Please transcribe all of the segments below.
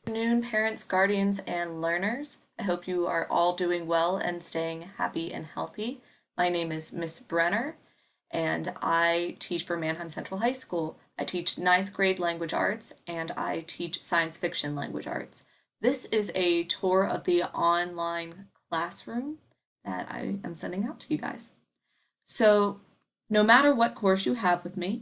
Good afternoon, parents, guardians, and learners. I hope you are all doing well and staying happy and healthy. My name is Miss Brenner, and I teach for Mannheim Central High School. I teach ninth grade language arts, and I teach science fiction language arts. This is a tour of the online classroom that I am sending out to you guys. So, no matter what course you have with me,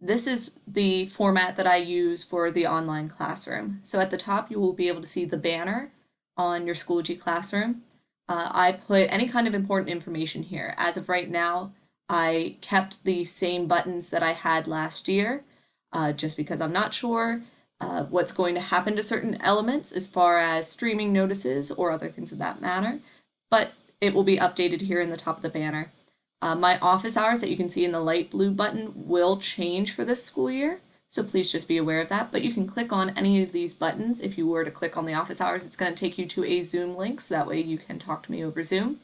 this is the format that I use for the online classroom. So at the top, you will be able to see the banner on your Schoology classroom. I put any kind of important information here. As of right now, I kept the same buttons that I had last year, just because I'm not sure what's going to happen to certain elements as far as streaming notices or other things of that matter, but it will be updated here in the top of the banner. My office hours that you can see in the light blue button will change for this school year, so please just be aware of that. But you can click on any of these buttons. If you were to click on the office hours, it's going to take you to a Zoom link, so that way you can talk to me over Zoom.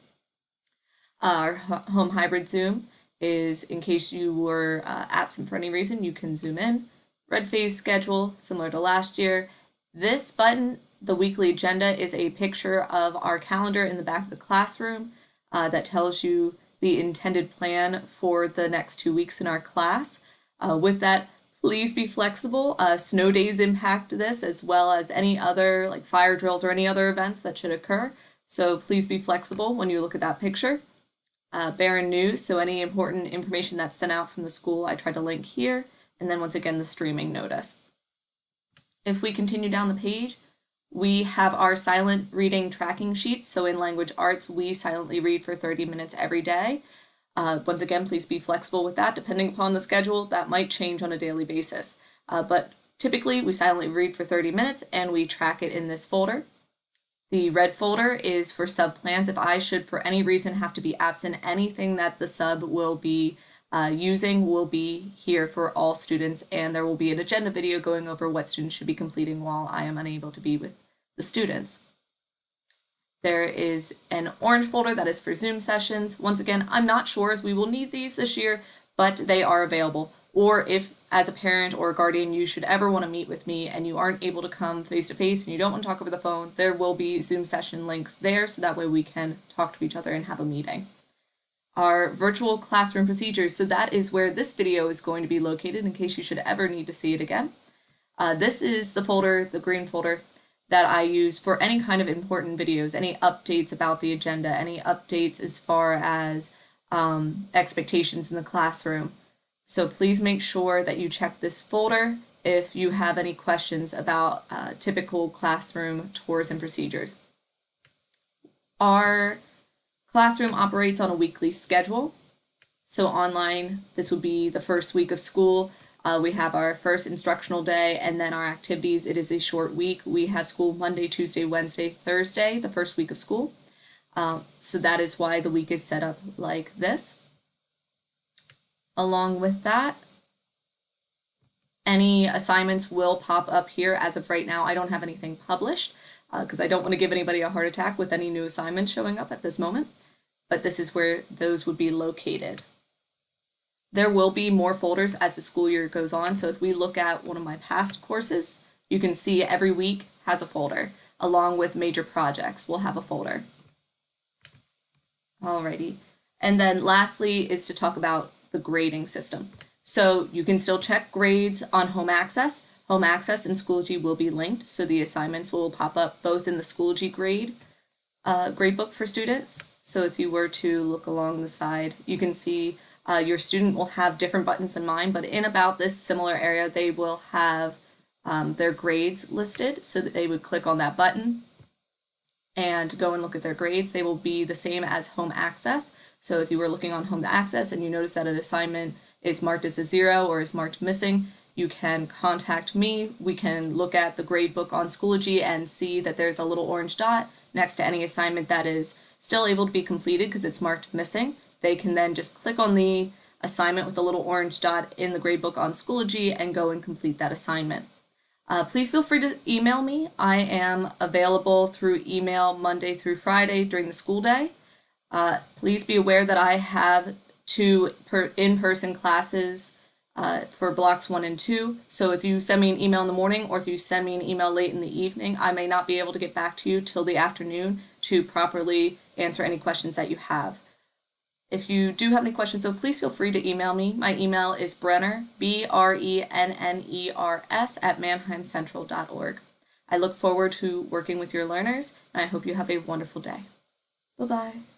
Our home hybrid Zoom is in case you were absent for any reason, you can zoom in. Red phase schedule, similar to last year. This button, the weekly agenda, is a picture of our calendar in the back of the classroom that tells you the intended plan for the next 2 weeks in our class. With that, please be flexible. Snow days impact this as well as any other like fire drills or any other events that should occur. So please be flexible when you look at that picture. Barron News, so any important information that's sent out from the school, I try to link here. And then once again, the streaming notice. If we continue down the page, we have our silent reading tracking sheets. So in language arts, we silently read for 30 minutes every day. Once again, please be flexible with that. Depending upon the schedule, that might change on a daily basis. But typically, we silently read for 30 minutes and we track it in this folder. The red folder is for sub plans. If I should, for any reason, have to be absent, anything that the sub will be using will be here for all students, and there will be an agenda video going over what students should be completing while I am unable to be with the students. There is an orange folder that is for Zoom sessions. Once again, I'm not sure if we will need these this year, but they are available. Or if, as a parent or a guardian, you should ever want to meet with me and you aren't able to come face-to-face and you don't want to talk over the phone, there will be Zoom session links there, so that way we can talk to each other and have a meeting. Our virtual classroom procedures, so that is where this video is going to be located in case you should ever need to see it again. This is the folder, the green folder, that I use for any kind of important videos, any updates about the agenda, any updates as far as expectations in the classroom. So please make sure that you check this folder if you have any questions about typical classroom tours and procedures. Our classroom operates on a weekly schedule. So online, this would be the first week of school. We have our first instructional day and then our activities. It is a short week. We have school Monday, Tuesday, Wednesday, Thursday, the first week of school. So that is why the week is set up like this. Along with that, any assignments will pop up here. As of right now, I don't have anything published because I don't want to give anybody a heart attack with any new assignments showing up at this moment, but this is where those would be located. There will be more folders as the school year goes on. So if we look at one of my past courses, you can see every week has a folder, along with major projects will have a folder. Alrighty. And then lastly is to talk about the grading system. So you can still check grades on Home Access. Home Access and Schoology will be linked, so the assignments will pop up both in the Schoology gradebook for students. So if you were to look along the side, you can see your student will have different buttons than mine, but in about this similar area, they will have their grades listed, so that they would click on that button and go and look at their grades. They will be the same as Home Access. So if you were looking on Home Access and you notice that an assignment is marked as a 0 or is marked missing, you can contact me. We can look at the grade book on Schoology and see that there's a little orange dot next to any assignment that is still able to be completed because it's marked missing. They can then just click on the assignment with the little orange dot in the grade book on Schoology and go and complete that assignment. Please feel free to email me. I am available through email Monday through Friday during the school day. Please be aware that I have 2 in-person classes for blocks 1 and 2. So if you send me an email in the morning or if you send me an email late in the evening, I may not be able to get back to you till the afternoon to properly answer any questions that you have. If you do have any questions, though, please feel free to email me. My email is Brenner, BRENNERS, at mannheimcentral.org. I look forward to working with your learners, and I hope you have a wonderful day. Bye-bye.